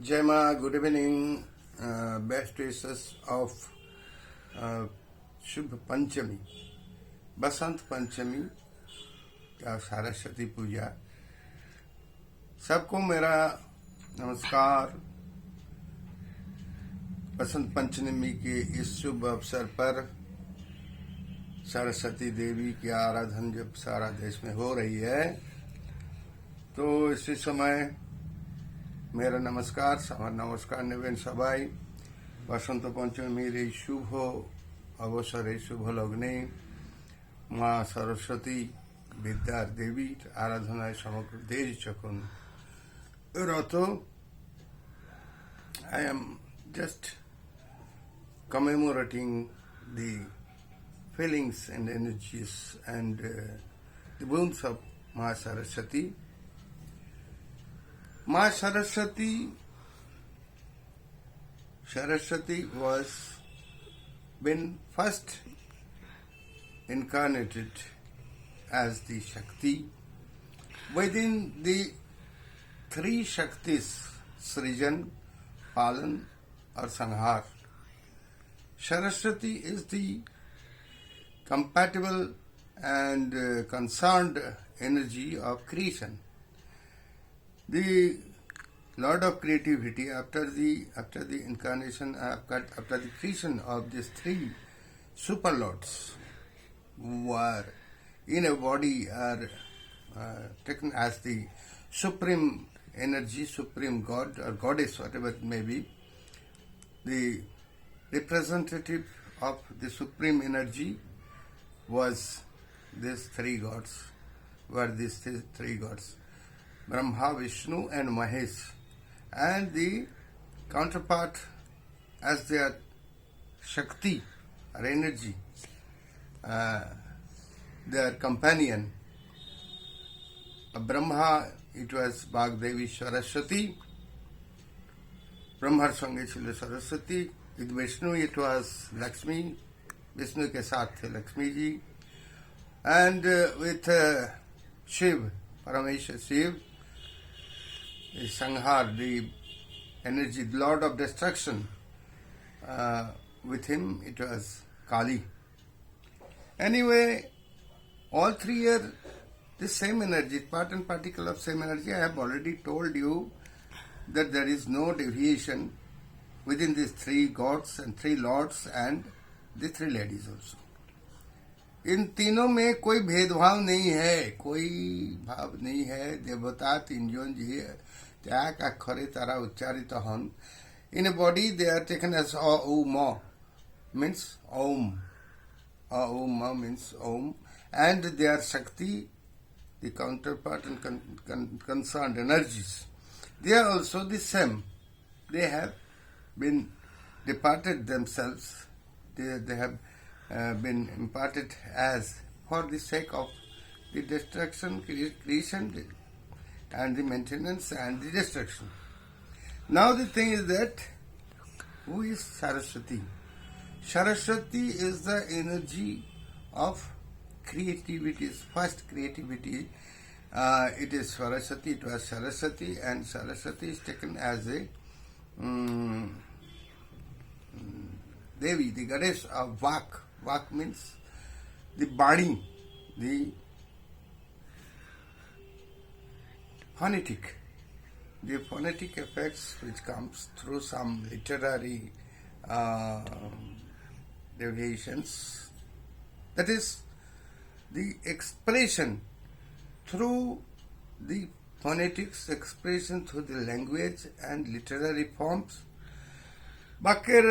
Jai Ma, good evening. Best wishes of शुभ पंचमी, बसंत पंचमी या सरस्वती पूजा। सबको मेरा नमस्कार। बसंत पंचमी के इस शुभ अवसर पर सरस्वती देवी की आराधना जब सारा देश में हो रही है, तो इसी समय मेरा नमस्कार नेवेन सबाई। बसंत पंचमीर এই শুভ অবসরে শুভ লগ্নে মা সরস্বতী বিদ্যার দেবীর আরাধনায় সমগ্র দেশ যখন রত, I am just commemorating the feelings and energies and the boons of Ma Saraswati. Ma Saraswati was been first incarnated as the Shakti within the three Shaktis, Srijan, Palan or Sanghar. Saraswati is the compatible and concerned energy of creation. The Lord of creativity, after the incarnation, after the creation of these three super lords, who are in a body, are taken as the supreme energy, supreme god or goddess, whatever it may be. The representative of the supreme energy was these three gods. Were these three gods? Brahma, Vishnu and Mahesh, and the counterpart as their Shakti or energy, their companion. Brahma, it was Bhagdevi Saraswati. Brahma's संगे छिले Saraswati. With Vishnu it was Lakshmi. Vishnu के साथ थे Lakshmi ji. And with Shiv, Parameshwar Shiv, the Sanghar, the energy, the Lord of destruction, with him it was Kali. Anyway, all three are the same energy, part and particle of same energy. I have already told you that there is no deviation within these three gods and three lords and the three ladies also. इन तीनों में कोई भेदभाव नहीं है, कोई भाव नहीं है। देवता तीनजन जी त्याग अक्षरे तारा उच्चारित हन. In a body they are taken as Om, means Om. Om means Om, and they are Shakti, the counterpart and concerned energies. They are also the same. They have been departed themselves. They have been imparted as for the sake of the destruction, creation, and the maintenance and the destruction. Now the thing is that, who is Saraswati? Saraswati is the energy of creativity, first creativity. It is Saraswati, it was Saraswati, and Saraswati is taken as a Devi, the goddess of Vak. Vak means the body, the phonetic effects which comes through some literary deviations. That is the expression through the phonetics, expression through the language and literary forms. বাক্যের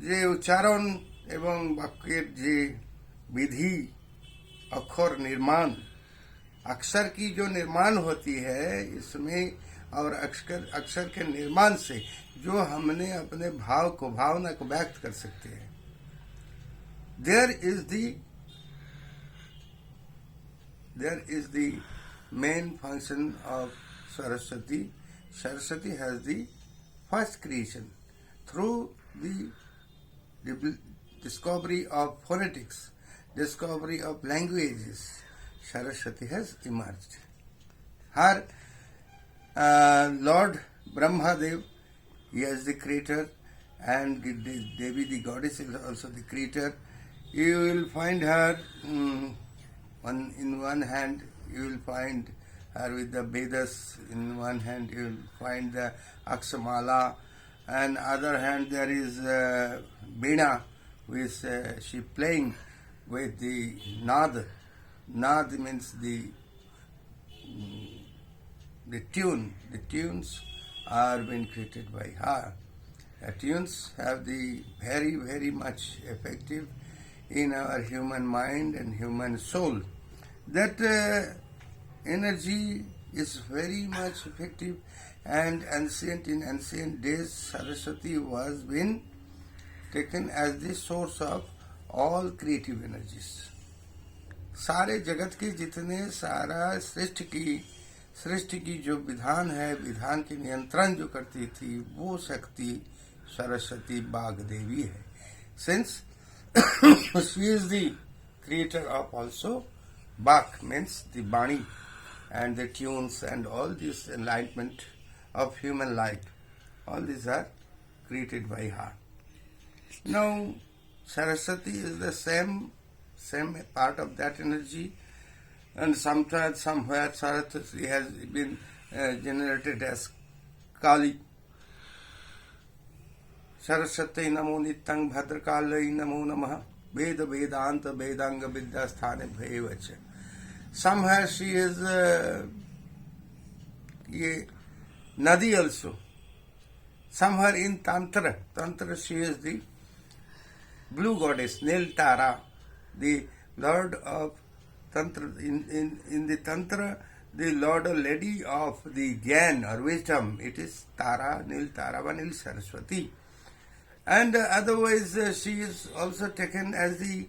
যে উচ্চারণ এবং বাক্যের যে विधि, अक्षर निर्माण, अक्षर की जो निर्माण होती है इसमें, और अक्षर के निर्माण से जो हमने अपने भाव को, भावना को व्यक्त कर सकते हैं. There is the main function of Saraswati. Saraswati has the first creation. Through the discovery of phonetics, discovery of languages, Saraswati has emerged. Her Lord Brahmadev He is the creator, and Devi, the goddess, is also the creator. You will find her in one hand. You will find her with the Vedas in one hand. You will find the Aksamala, and other hand there is Veena, which she playing with the Nad. Nad means the tune. The tunes are being created by her. The tunes have the very, very much effective in our human mind and human soul. That energy is very much effective, and in ancient days Saraswati was been taken as the source of all creative energies. सारे जगत के जितने सारा सृष्टि की जो विधान है, विधान के नियंत्रण जो करती थी, वो शक्ति सरस्वती बाग देवी है. Since she is the creator of also Bach, means the Bani and the tunes and all this enlightenment of human life, all these are created by her. Now Saraswati is the same part of that energy, and somewhere Saraswati has been generated as Kali. Saraswati namo nityang bhadrakalai namo namaha Veda Vedanta Vedanga Vidya Sthane Bhayevacha. Somewhere she is Nadi also. Somewhere in Tantra she is the blue goddess, Nil Tara, the lord of Tantra. In the Tantra, the lord or lady of the Gyan or wisdom, it is Tara, Nil Tara, Nil Saraswati. And otherwise she is also taken as the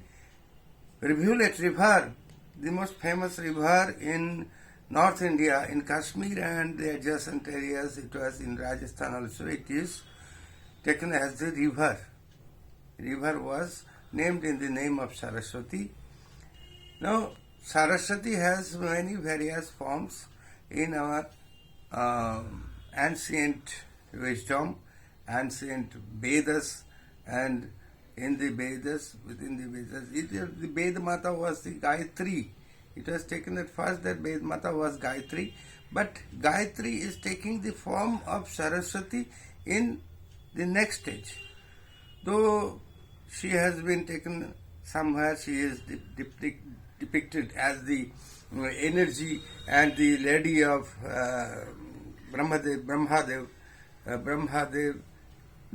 rivulet river, the most famous river in North India, in Kashmir and the adjacent areas. It was in Rajasthan also. It is taken as the river. River was named in the name of Saraswati. Now Saraswati has many various forms in our ancient wisdom, ancient Vedas, and in the Vedas, within the Vedas, the Ved Mata was the Gayatri. It was taken at first that Ved Mata was Gayatri, but Gayatri is taking the form of Saraswati in the next stage. Though she has been taken somewhere, she is depicted as the energy and the lady of Brahmadev.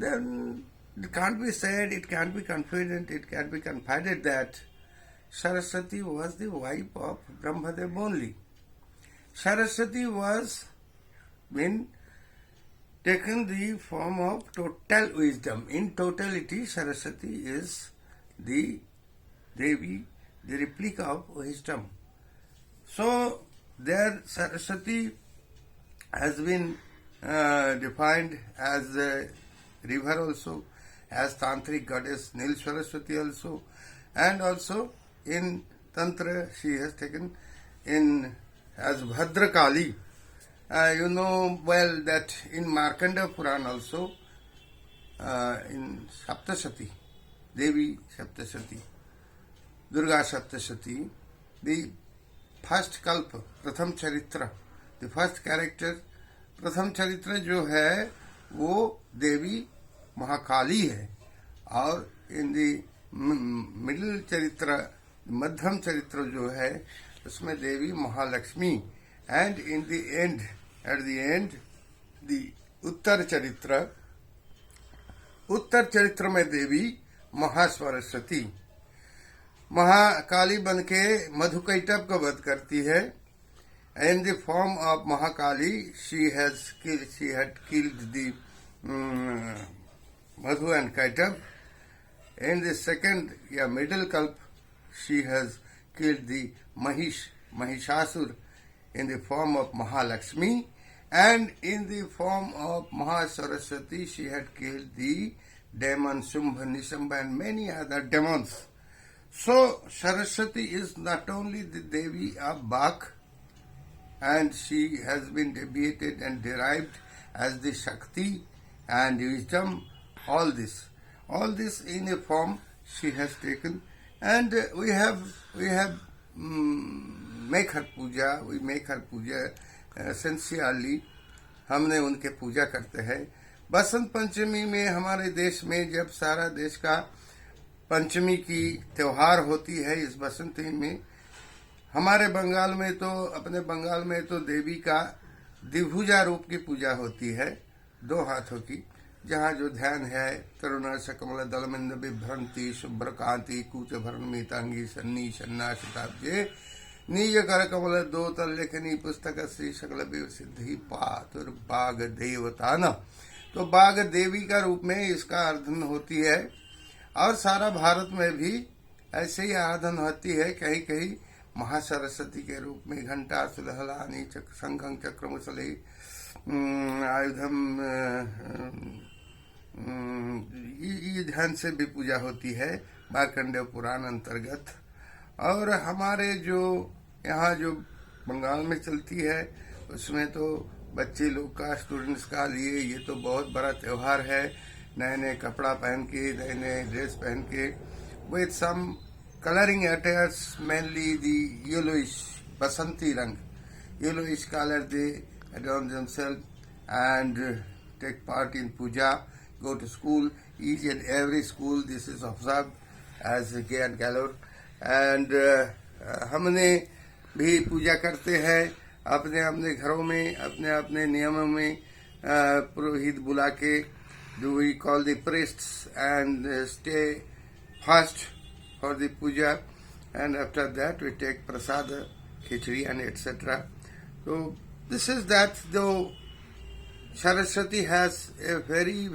Then it can't be said, it can't be confided, it can be confided that Saraswati was the wife of Brahmadev only. Saraswati was been taken the form of total wisdom. In totality, Saraswati is the Devi, the replica of wisdom. So there Saraswati has been defined as a river also, as tantric goddess Nil Saraswati also, and also in Tantra she has taken in as Bhadrakali. You know well that in Markandeya Purana also, in Saptasati, Devi Saptasati, Durga Saptasati, the first kalpa, Pratham Charitra, the first character, प्रथम चरित्र जो है वो देवी महाकाली है, और इन दी middle चरित्र, मध्यम चरित्र जो है उसमें Devi Mahalakshmi, and in the end, at the end the उत्तर चरित्र में देवी महासरस्वती महाकाली बनके मधुकैटभ को वध करती है. In the form of Mahakali, she had killed the Madhu and Kaitab. In the second, middle kalp, she has killed the Mahishasur in the form of Mahalakshmi, and in the form of Mahasaraswati, she had killed the demon Sumbha, Nishambha, and many other demons. So Saraswati is not only the Devi of Bach, and she has been deviated and derived as the Shakti and wisdom, all this in a form she has taken, and we have make her puja, we make her puja sincerely. हमने उनके पूजा करते हैं। बसंत पंचमी में हमारे देश में जब सारा देश का पंचमी की त्योहार होती है, इस बसंती में हमारे बंगाल में तो अपने बंगाल में तो देवी का द्विभुजा रूप की पूजा होती है, 2 हाथों की, जहाँ जो ध्यान है तरुण सकमल दलमिंद बिभ्रंती शुभ्रकांति कूच भरण मीतांगी सन्नी सन्ना शताब्जे निज कर कमल 2 तल लेखनी पुस्तक श्री सकल सिद्धि पातुर बाग देवता न। तो बाग देवी का रूप में इसका आराधन होती है, और सारा भारत में भी ऐसे ही आराधन होती है। कहीं कहीं महासरस्वती के रूप में घंटा सुलहलानी शंखं चक्रमुसले आयुधम, ये ध्यान से भी पूजा होती है मार्कंडेय पुराण अंतर्गत। और हमारे जो यहाँ जो बंगाल में चलती है उसमें तो बच्चे लोग का, स्टूडेंट्स का लिए ये तो बहुत बड़ा त्योहार है। नए नए कपड़ा पहन के, नए नए ड्रेस पहन के, with some coloring attires, mainly the yellowish basanti rang, yellowish color, they adorn themselves and take part in puja, go to school. Each and every school this is observed as gay and galore. And हमने भी पूजा करते हैं अपने अपने घरों में, अपने अपने नियमों में। पुरोहित बुला के, do we call the priests and stay fast for the puja, and after that we take prasada, khichdi and etc. So this is that. Though Saraswati has a very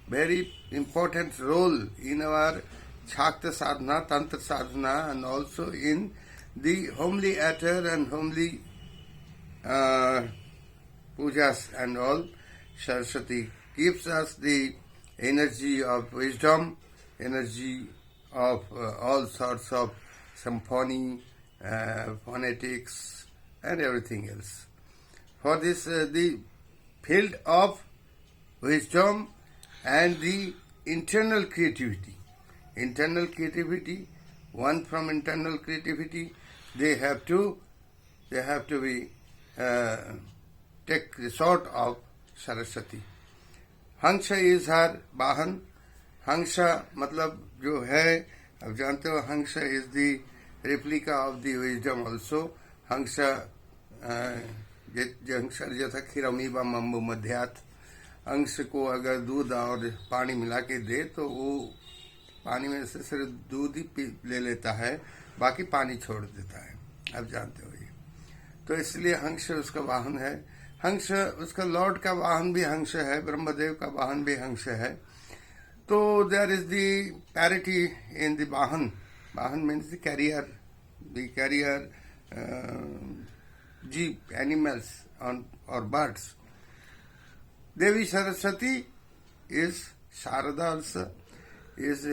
very important role in our Shakta sadhana, Tantra sadhana, and also in the homely attire and homely pujas and all. Saraswati gives us the energy of wisdom, energy of all sorts of symphony, phonetics, and everything else. For this, the field of wisdom and the internal creativity, one from internal creativity, they have to be take the sort of Saraswati. Hansha is her Vahan. Hansha matlab जो है, अब जानते हो, Hansa is the replica of the wisdom also. Hansa जैसा खिरमीबा मम्बु मध्यात, अंश को अगर दूध और पानी मिला के दे तो वो पानी में से सिर्फ दूध ही ले लेता है, बाकी पानी छोड़ देता है, आप जानते हो ये। तो इसलिए हंस उसका वाहन है। हंस उसका लॉर्ड का वाहन भी हंस है, ब्रह्मदेव का वाहन भी हंस है। So there is the parity in the Vahan. Vahan means the carrier jeep, animals or birds. Devi Saraswati is Sharada also, is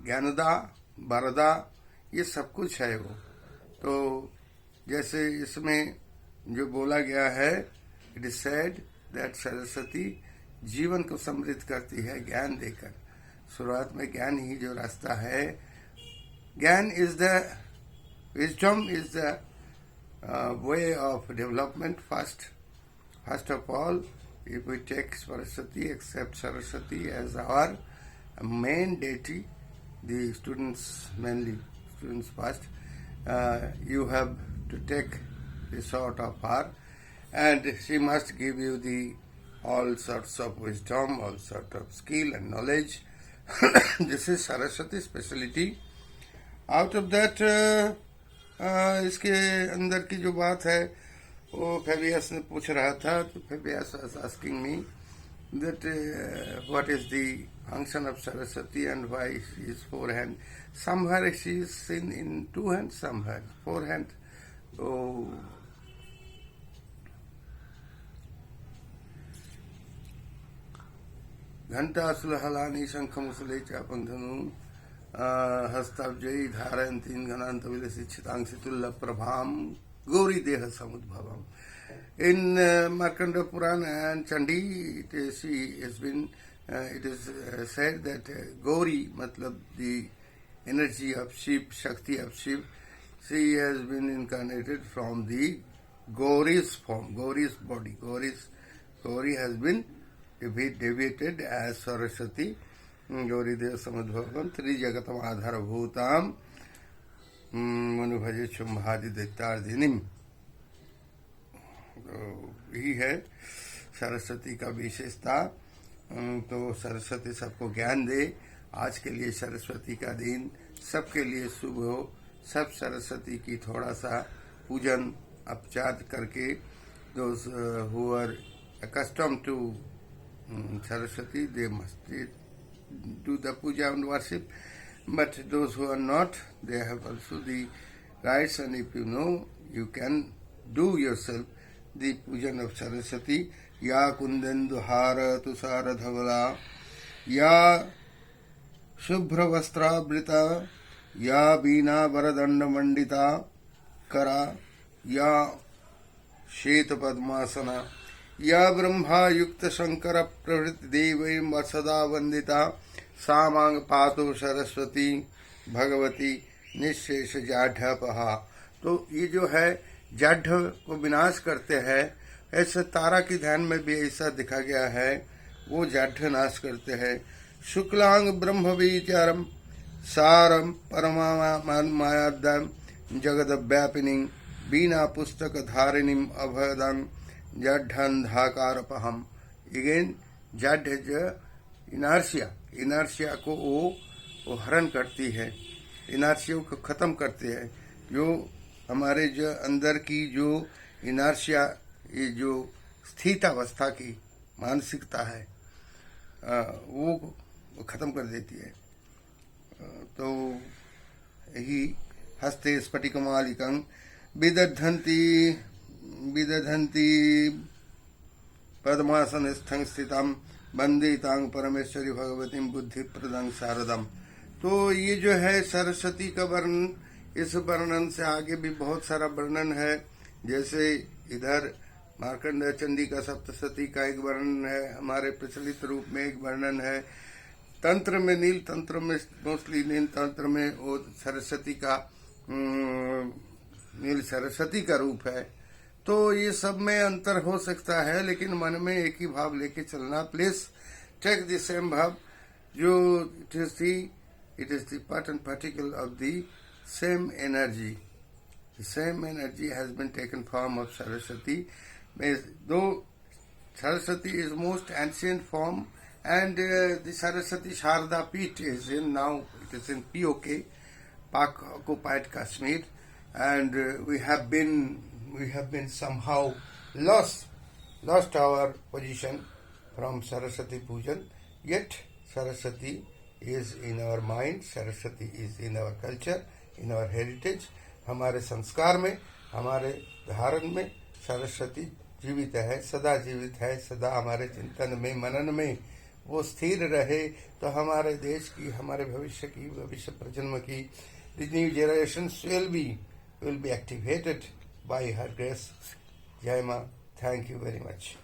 Gyanada, Barada, ये सब कुछ है वो। तो जैसे इसमें जो बोला गया है, it is said that Saraswati जीवन को समृद्ध करती है ज्ञान देकर। शुरुआत में ज्ञान ही जो रास्ता है, ज्ञान is the wisdom, is the way of development. First of all, if we take Saraswati, accept Saraswati as our main deity, the students, mainly students first, you have to take the sort of her, and she must give you the all sorts of wisdom, all sort of skill and knowledge. This is Saraswati speciality. Out of that, इसके अंदर की जो बात है वो Fabius ने पूछ रहा था, तो Fabius was asking me that what is the function of Saraswati and why she is forehand. Somewhere she is seen in two hands, somewhere forehand. So घंटा सुलहलानी शंखमुसले चापंधनु हस्ताब्जयी धारयन्तीन घनांत विलसित चितांसितुल्ल प्रभाम गौरी देह समुद्भवम. In Markandeya Purana and Chandi, it is said that Gauri, matlab the energy of Shiv, Shakti of Shiv, she has been incarnated from the Gauri's form, Gauri's body. Gauri has been deviated as Saraswati. Gauri Dev Samadbhavam Trijagatam Adhara Bhutam Manubhaje Chumbhadi Dettardinim. यही है सरस्वती का विशेषता। तो सरस्वती सबको ज्ञान दे। आज के लिए सरस्वती का दिन सबके लिए शुभ हो। सब सरस्वती की थोड़ा सा पूजन अपचार करके, those who are accustomed to Saraswati, they must do the puja and worship. But those who are not, they have also the rights, and if you know, you can do yourself the pujan of Saraswati. Ya kundendu hara tusara dhavala, ya shubhra vastra brita, ya veena varadanda mandita kara, ya श्वेत पद्मासना, या ब्रह्मा युक्त शंकर प्रभृति देवीं सदा वंदिता, सा मांग पातु सरस्वती भगवती निःशेष जाढ़पहा। तो ये जो है जाढ़ को विनाश करते हैं, ऐसे तारा के ध्यान में भी ऐसा दिखा गया है, वो जाढ़ नाश करते हैं। शुक्लांग ब्रह्म विचारम सारम परमामायादम जगद व्यापिनी बीना पुस्तक धारिणीम अभयदं जड्ढंधाकारपहम। अगेन जड इनर्शिया को वो हरण करती है, इनर्शिया को खत्म करती है। जो हमारे जो अंदर की जो इनर्शिया, ये जो स्थित अवस्था की मानसिकता है, वो खत्म कर देती है। तो यही हस्ते स्फटिकमालिकं विदधन्ति पद्मासनस्थं स्थितं वन्दितां परमेश्वरी भगवतीं बुद्धिप्रदं शारदम्। तो ये जो है सरस्वती का वर्णन, इस वर्णन से आगे भी बहुत सारा वर्णन है। जैसे इधर मार्कंडेय चंडी का सप्तशती का एक वर्णन है, हमारे प्रचलित रूप में एक वर्णन है। तंत्र में नील तंत्र में, मोस्टली नील तंत्र में वो सरस्वती का नील सरस्वती का रूप है। तो ये सब में अंतर हो सकता है, लेकिन मन में एक ही भाव लेके चलना। प्लीज टेक द सेम भाव, जो it is the part and particle of the same energy. The same energy has been taken form of Saraswati. Though Saraswati is most ancient form, and the Saraswati Sharda Peeth is in now, it is in POK, Pak occupied Kashmir, and we have been somehow lost our position from Saraswati Pujan. Yet Saraswati is in our mind, Saraswati is in our culture, in our heritage. हमारे संस्कार में, हमारे धारण में सरस्वती जीवित है, सदा जीवित है, सदा हमारे चिंतन में, मनन में वो स्थिर रहे। तो हमारे देश की, हमारे भविष्य की, भविष्य प्रजन्म की, the new generations will be activated by her grace. Jai Ma, thank you very much.